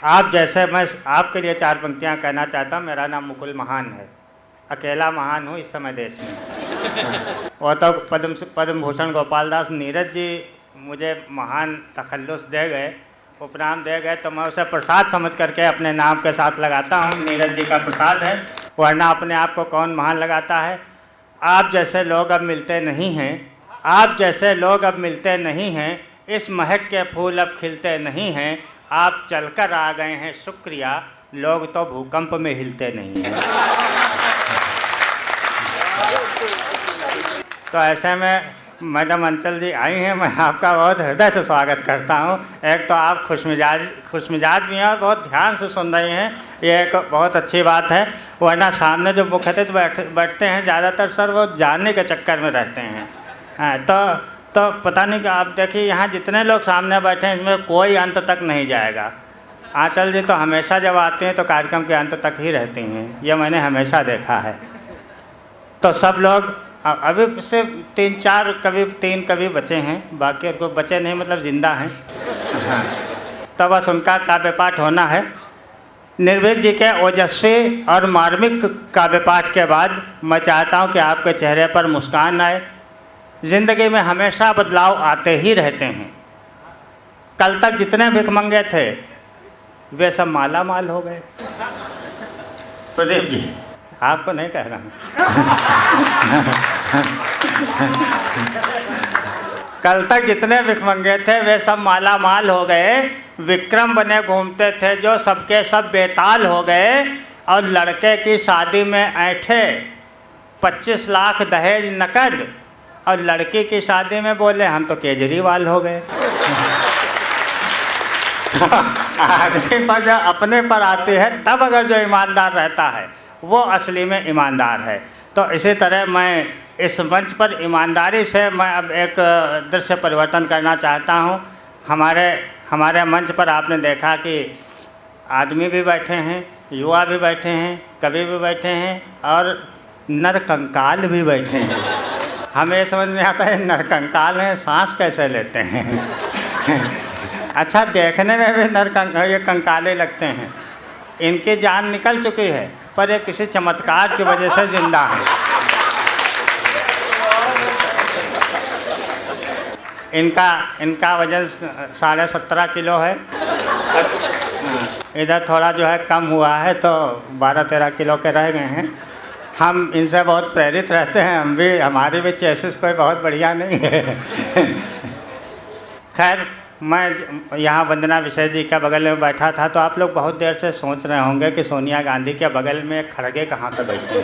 आप जैसे, मैं आपके लिए 4 पंक्तियाँ कहना चाहता हूँ। मेरा नाम मुकुल महान है, अकेला महान हूँ इस समय देश में। वो तो पद्म भूषण गोपाल दास नीरज जी मुझे महान तखल्लुस दे गए, उपनाम दे गए, तो मैं उसे प्रसाद समझ करके अपने नाम के साथ लगाता हूँ। नीरज जी का प्रसाद है, वरना अपने आप को कौन महान लगाता है। आप जैसे लोग अब मिलते नहीं हैं, आप जैसे लोग अब मिलते नहीं हैं, इस महक के फूल अब खिलते नहीं हैं। आप चलकर आ गए हैं शुक्रिया, लोग तो भूकंप में हिलते नहीं हैं। तो ऐसे में मैडम अंचल जी आई हैं, मैं आपका बहुत हृदय से स्वागत करता हूँ। एक तो आप खुशमिजाज भी हैं और बहुत ध्यान से सुन रही हैं, ये एक बहुत अच्छी बात है। वरना सामने जो मुख्य अतिथि बैठते हैं ज़्यादातर सर वो जानने के चक्कर में रहते हैं। तो पता नहीं कि आप देखिए यहाँ जितने लोग सामने बैठे हैं इसमें कोई अंत तक नहीं जाएगा। आंचल जी तो हमेशा जब आती हैं तो कार्यक्रम के अंत तक ही रहती हैं, ये मैंने हमेशा देखा है। तो सब लोग अभी से 3 कवि बचे हैं, बाकी और कोई बचे नहीं, मतलब जिंदा हैं। हाँ, तो बस उनका काव्य पाठ होना है। निर्भीक जी के ओजस्वी और मार्मिक काव्य पाठ के बाद मैं चाहता हूँ कि आपके चेहरे पर मुस्कान आए। ज़िंदगी में हमेशा बदलाव आते ही रहते हैं। कल तक जितने भिखमंगे थे वे सब माला माल हो गए। प्रदीप जी, आपको नहीं कह रहा हूँ। कल तक जितने भिखमंगे थे वे सब माला माल हो गए। विक्रम बने घूमते थे जो सबके सब बेताल हो गए। और लड़के की शादी में ऐंठे 25 लाख दहेज नकद, और लड़की की शादी में बोले हम तो केजरीवाल हो गए। आदमी पर जब अपने पर आती है तब अगर जो ईमानदार रहता है वो असली में ईमानदार है। तो इसी तरह मैं इस मंच पर ईमानदारी से मैं अब एक दृश्य परिवर्तन करना चाहता हूँ। हमारे मंच पर आपने देखा कि आदमी भी बैठे हैं, युवा भी बैठे हैं, कवि भी बैठे हैं और नरकंकाल भी बैठे हैं। हमें ये समझ में आता है नरकंकाल हैं, सांस कैसे लेते हैं। अच्छा, देखने में भी ये कंकाले लगते हैं। इनकी जान निकल चुकी है पर ये किसी चमत्कार की वजह से जिंदा है। इनका वजन 17.5 किलो है। इधर थोड़ा जो है कम हुआ है तो 12-13 किलो के रह गए हैं। हम इनसे बहुत प्रेरित रहते हैं, हमारी भी चेसिस कोई बहुत बढ़िया नहीं है। खैर, मैं यहाँ वंदना विषय जी के बगल में बैठा था तो आप लोग बहुत देर से सोच रहे होंगे कि सोनिया गांधी के बगल में खड़गे कहाँ से बैठे हैं।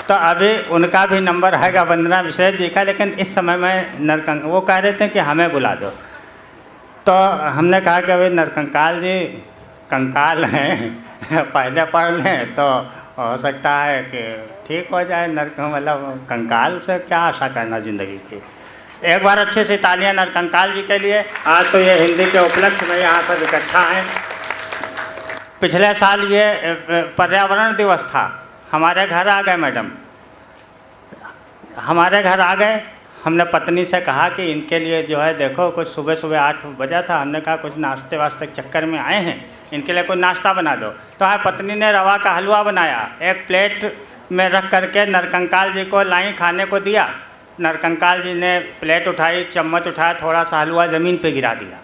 तो अभी उनका भी नंबर आएगा वंदना विषय जी का, लेकिन इस समय में वो कह रहे थे कि हमें बुला दो। तो हमने कहा कि अभी नरकंकाल जी कंकाल हैं, पहले पढ़ लें तो हो सकता है कि ठीक हो जाए। मतलब कंकाल से क्या आशा करना ज़िंदगी की। एक बार अच्छे से तालियां नरकंकाल जी के लिए। आज तो ये हिंदी के उपलक्ष्य में यहाँ सब इकट्ठा हैं। पिछले साल ये पर्यावरण दिवस था, हमारे घर आ गए मैडम, हमारे घर आ गए। हमने पत्नी से कहा कि इनके लिए जो है देखो कुछ सुबह 8 बजा था, हमने कहा कुछ नाश्ते वास्ते चक्कर में आए हैं, इनके लिए कोई नाश्ता बना दो। तो हाँ, पत्नी ने रवा का हलवा बनाया, एक प्लेट में रख करके नरकंकाल जी को लाई, खाने को दिया। नरकंकाल जी ने प्लेट उठाई, चम्मच उठाया, थोड़ा सा हलवा ज़मीन पे गिरा दिया।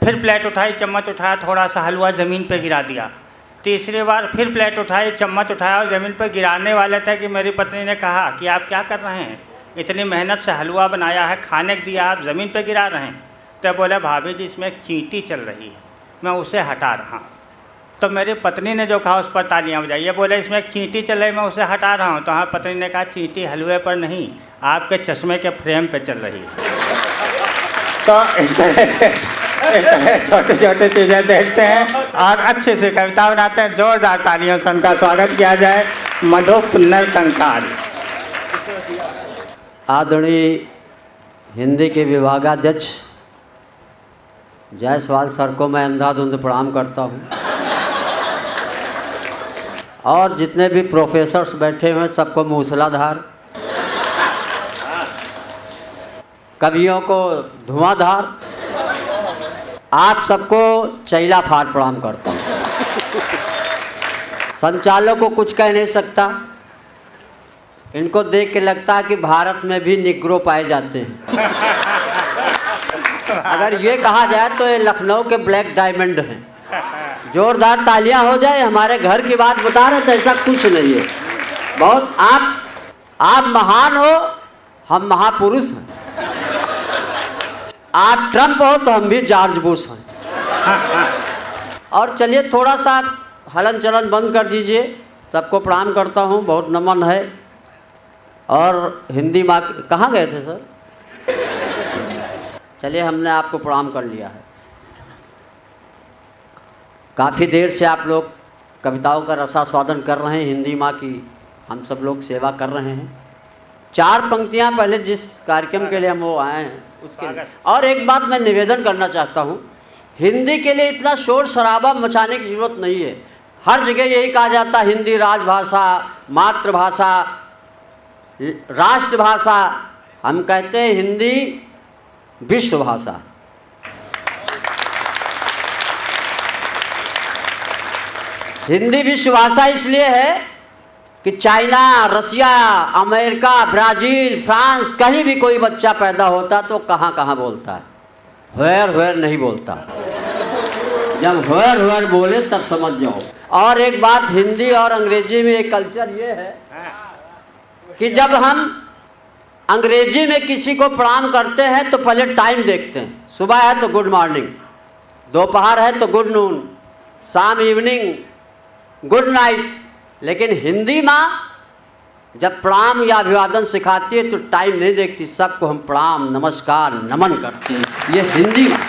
फिर प्लेट उठाई, चम्मच उठाया, थोड़ा सा हलवा ज़मीन पे गिरा दिया। तीसरी बार फिर प्लेट उठाई, चम्मच उठाया और ज़मीन पे गिराने वाले थे कि मेरी पत्नी ने कहा कि आप क्या कर रहे हैं, इतनी मेहनत से हलवा बनाया है, खाने को दिया, आप ज़मीन पे गिरा रहे हैं। तो बोले भाभी जी इसमें एक चींटी चल रही है, मैं उसे हटा रहा हूँ। तो मेरी पत्नी ने जो कहा उस पर तालियां बजाई। ये बोले इसमें एक चींटी चल रही, मैं उसे हटा रहा हूँ। तो हाँ, पत्नी ने कहा चींटी हलवे पर नहीं, आपके चश्मे के फ्रेम पे चल रही है। तो इस तरह से छोटे छोटे चीज़ें देखते हैं और अच्छे से कविता बनाते हैं। जोरदार तालियों से उनका स्वागत किया जाए। मधुप नरकंकाल। आदरणीय हिंदी के विभागाध्यक्ष जायसवाल सर को मैं अंधाधुंध प्रणाम करता हूँ, और जितने भी प्रोफेसर्स बैठे हुए सबको मूसलाधार, कवियों को धुआंधार, आप सबको चैला फाड़ प्रणाम करता हूँ। संचालक को कुछ कह नहीं सकता। इनको देख के लगता है कि भारत में भी निग्रो पाए जाते हैं। अगर ये कहा जाए तो ये लखनऊ के ब्लैक डायमंड हैं। जोरदार तालियां हो जाए। हमारे घर की बात बता रहे थे, ऐसा कुछ नहीं है। बहुत आप महान हो, हम महापुरुष हैं। आप ट्रंप हो तो हम भी जॉर्ज बुश हैं। और चलिए थोड़ा सा हलन चलन बंद कर दीजिए। सबको प्रणाम करता हूँ, बहुत नमन है। और हिंदी माँ कहाँ गए थे सर? चलिए हमने आपको प्रणाम कर लिया है। काफ़ी देर से आप लोग कविताओं का रसास्वादन कर रहे हैं। हिंदी माँ की हम सब लोग सेवा कर रहे हैं। 4 पंक्तियाँ पहले जिस कार्यक्रम के लिए हम वो आए हैं उसके लिए। और एक बात मैं निवेदन करना चाहता हूँ, हिंदी के लिए इतना शोर शराबा मचाने की ज़रूरत नहीं है। हर जगह यही कहा जाता है हिंदी राजभाषा, मातृभाषा, राष्ट्रभाषा। हम कहते हैं हिंदी विश्व भाषा। हिंदी विश्व भाषा इसलिए है कि चाइना, रसिया, अमेरिका, ब्राज़ील, फ्रांस, कहीं भी कोई बच्चा पैदा होता तो कहाँ कहाँ बोलता है, व्हेयर नहीं बोलता। जब व्हेयर बोले तब समझ जाओ। और एक बात, हिंदी और अंग्रेजी में एक कल्चर ये है कि जब हम अंग्रेजी में किसी को प्रणाम करते हैं तो पहले टाइम देखते हैं। सुबह है तो गुड मॉर्निंग, दोपहर है तो गुड नून, शाम इवनिंग गुड नाइट। लेकिन हिंदी माँ जब प्रणाम या अभिवादन सिखाती है तो टाइम नहीं देखती, सबको हम प्रणाम, नमस्कार, नमन करते हैं। ये हिंदी माँ।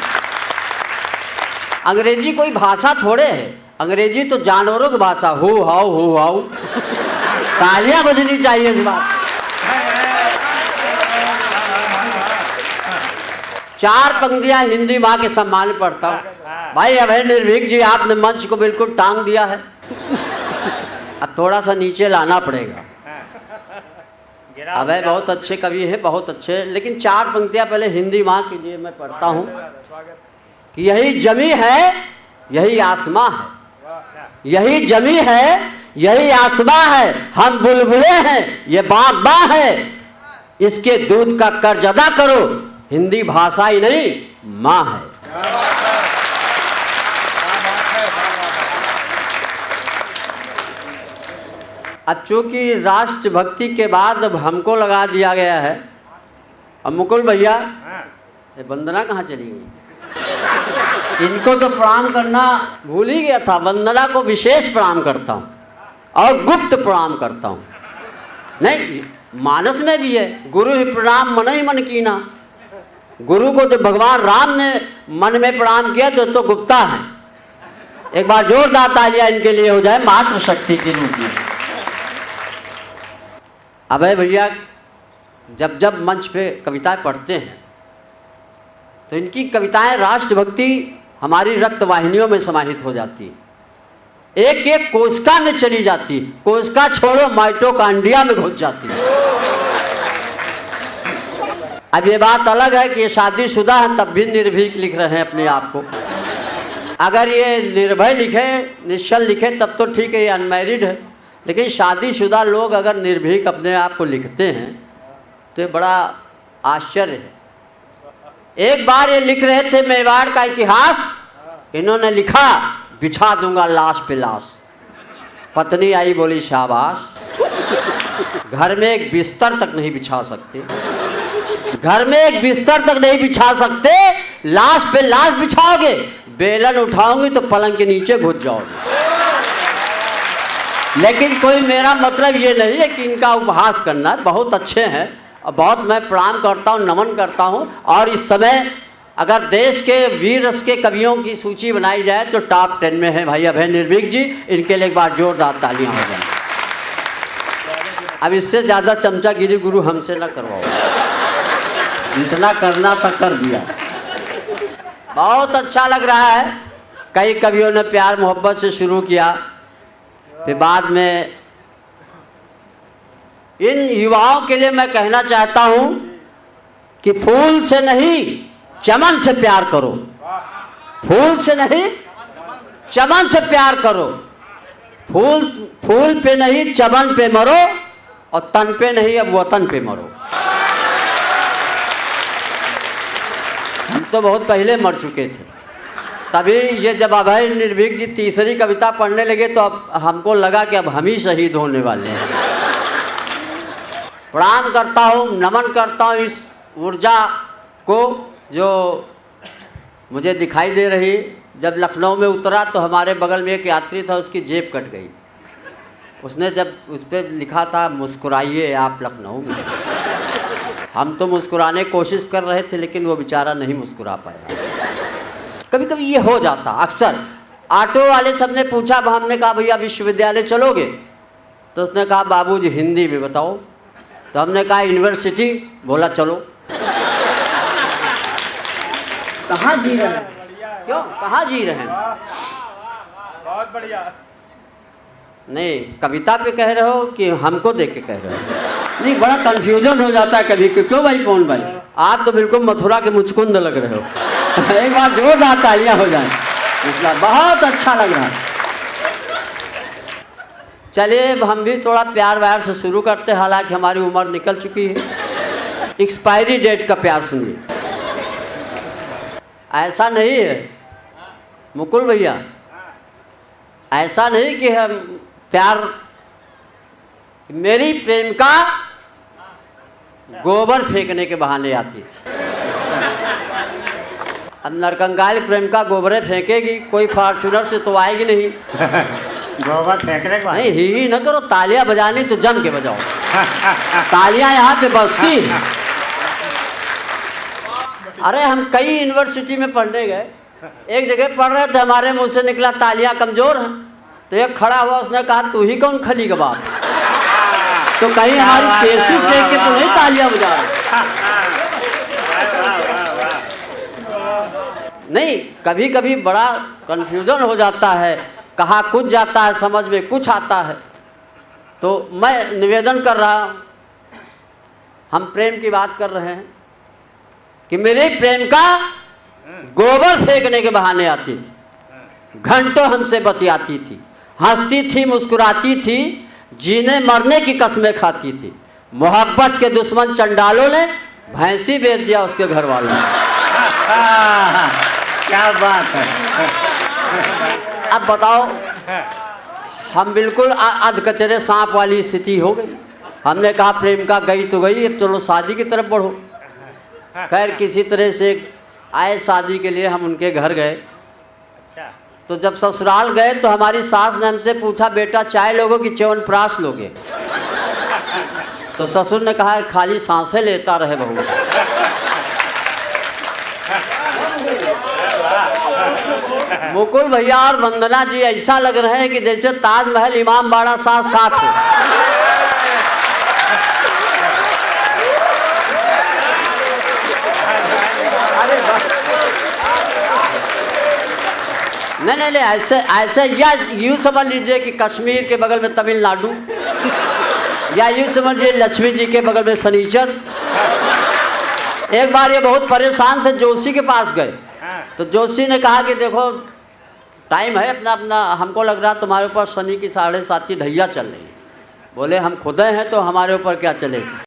अंग्रेजी कोई भाषा थोड़े है, अंग्रेजी तो जानवरों की भाषा। हु हाउ तालियां बजनी चाहिए इस बात। 4 पंक्तियां हिंदी माँ के सम्मान में पढ़ता हूँ। भाई अभय निर्भीक जी, आपने मंच को बिल्कुल टांग दिया है। अब थोड़ा सा नीचे लाना पड़ेगा। अभय बहुत अच्छे कवि हैं, बहुत अच्छे। लेकिन 4 पंक्तियां पहले हिंदी माँ के लिए मैं पढ़ता हूँ कि यही जमी है, यही आसमां है, यही जमी है, यही आसमां है, हम बुलबुले हैं, ये बागबां है, इसके दूध का कर्ज अदा करो, हिंदी भाषा ही नहीं माँ है। अब चूंकि राष्ट्रभक्ति के बाद अब हमको लगा दिया गया है। अब मुकुल भैया, ये वंदना कहाँ चली गई? इनको तो प्रणाम करना भूल ही गया था। वंदना को विशेष प्रणाम करता हूँ और गुप्त प्रणाम करता हूँ। नहीं, मानस में भी है, गुरु ही प्रणाम मन ही मन कीना। गुरु को जब भगवान राम ने मन में प्रणाम किया तो गुप्ता है। एक बार जोरदार तालियां इनके लिए हो जाए मातृ शक्ति के रूप में। अभय भैया जब जब मंच पे कविताएं पढ़ते हैं तो इनकी कविताएं राष्ट्रभक्ति हमारी रक्त वाहिनियों में समाहित हो जाती है। एक एक कोशिका में चली जाती है। कोशिका छोड़ो, माइटोकॉन्ड्रिया में घुस जाती है। अब ये बात अलग है कि ये शादीशुदा है तब भी निर्भीक लिख रहे हैं अपने आप को। अगर ये निर्भय लिखे, निश्चल लिखे तब तो ठीक है, ये अनमैरिड है। लेकिन शादीशुदा लोग अगर निर्भीक अपने आप को लिखते हैं तो ये बड़ा आश्चर्य है। एक बार ये लिख रहे थे मेवाड़ का इतिहास, इन्होंने लिखा बिछा दूंगा लाश पे लाश। पत्नी आई बोली शाबाश। घर में एक बिस्तर तक नहीं बिछा सकते, घर में एक बिस्तर तक नहीं बिछा सकते, लाश पे लाश बिछाओगे, बेलन उठाओगे तो पलंग के नीचे घुस जाओगे। लेकिन कोई मेरा मतलब ये नहीं है कि इनका उपहास करना है। बहुत अच्छे हैं और बहुत मैं प्रणाम करता हूँ, नमन करता हूँ। और इस समय अगर देश के वीर रस के कवियों की सूची बनाई जाए तो टॉप 10 में है भाई अभय निर्भीक जी। इनके लिए एक बार जोरदार तालियां हो जाए। अब इससे ज़्यादा चमचागिरी गुरु हमसे न करवाओ, जितना करना था कर दिया। बहुत अच्छा लग रहा है। कई कवियों ने प्यार मोहब्बत से शुरू किया, फिर बाद में इन युवाओं के लिए मैं कहना चाहता हूं कि फूल से नहीं चमन से प्यार करो। फूल से नहीं चमन से प्यार करो, फूल फूल पे नहीं चमन पे मरो, और तन पे नहीं अब वतन पे मरो। हम तो बहुत पहले मर चुके थे। तभी ये जब अभय निर्भीक जी तीसरी कविता पढ़ने लगे तो अब हमको लगा कि अब हम ही शहीद होने वाले हैं। प्रणाम करता हूँ, नमन करता हूँ इस ऊर्जा को जो मुझे दिखाई दे रही। जब लखनऊ में उतरा तो हमारे बगल में एक यात्री था, उसकी जेब कट गई। उसने जब उस पर लिखा था मुस्कुराइए आप लखनऊ में, हम तो मुस्कुराने की कोशिश कर रहे थे लेकिन वो बेचारा नहीं मुस्कुरा पाया। कभी कभी ये हो जाता अक्सर। ऑटो वाले सब ने पूछा, हमने कहा भैया विश्वविद्यालय चलोगे? तो उसने कहा बाबूजी हिंदी में बताओ। तो हमने कहा यूनिवर्सिटी। बोला चलो। कहाँ जी रहे हैं? क्यों कहाँ जी रहे हैं? बहुत बढ़िया। नहीं, कविता पे कह रहे हो कि हमको देख के कह रहे हो? नहीं, बड़ा कंफ्यूजन हो जाता है कभी। क्यों भाई पवन भाई, आप तो बिल्कुल मथुरा के मुचकुंद लग रहे हो। एक बार जोरदार तालियां हो जाए, मतलब बहुत अच्छा लग रहा है। चलिए हम भी थोड़ा प्यार व्यार से शुरू करते हैं, हालांकि हमारी उम्र निकल चुकी है। एक्सपायरी डेट का प्यार सुनिए। ऐसा नहीं है मुकुल भैया, ऐसा नहीं कि हम प्यार, मेरी प्रेमिका गोबर फेंकने के बहाने आती थी। अब नरकंकाल प्रेमिका गोबरे फेंकेगी, कोई फॉर्चूनर से तो आएगी नहीं। गोबर फेंकने के बाद नहीं, ही न करो, तालियां बजानी तो जम के बजाओ। तालियां यहाँ पे बजती हैं। अरे हम कई यूनिवर्सिटी में पढ़ने गए, एक जगह पढ़ रहे थे, हमारे मुंह से निकला तालियां कमजोर हैं। तो एक खड़ा हुआ, उसने कहा तू ही कौन खली का बाप? तो कहीं हमारी चेसिस देख के तो नहीं तालियां बजा रहे? नहीं, कभी कभी बड़ा कंफ्यूजन हो जाता है, कहाँ कुछ जाता है, समझ में कुछ आता है। तो मैं निवेदन कर रहा हूँ, हम प्रेम की बात कर रहे हैं कि मेरी प्रेमिका गोबर फेंकने के बहाने आती थी, घंटों हमसे बतियाती थी, हंसती थी, मुस्कुराती थी, जीने मरने की कस्में खाती थी। मोहब्बत के दुश्मन चंडालों ने भैंसी बेच दिया उसके घर वालों ने। क्या बात है। अब बताओ, हम बिल्कुल अधकचरे सांप वाली स्थिति हो गई। हमने कहा प्रेमिका गई तो गई, अब चलो शादी की तरफ बढ़ो। खैर किसी तरह से आए शादी के लिए, हम उनके घर गए। तो जब ससुराल गए तो हमारी सास ने हमसे पूछा, बेटा चाय लोगो कि च्यवनप्राश लोगे? तो ससुर ने कहा खाली सांसें लेता रहे बहू। मुकुल भैया और वंदना जी ऐसा लग रहे हैं कि जैसे ताजमहल इमाम बाड़ा साथ साथ हो। नहीं, ऐसे ऐसे या यूँ समझ लीजिए कि कश्मीर के बगल में तमिलनाडु, या यूँ समझिए लक्ष्मी जी के बगल में शनिचर। एक बार ये बहुत परेशान थे, जोशी के पास गए। तो जोशी ने कहा कि देखो टाइम है अपना अपना, हमको लग रहा तुम्हारे ऊपर शनि की 7:30 ढैया चल रही है। बोले हम खुदे हैं तो हमारे ऊपर क्या चलेगी।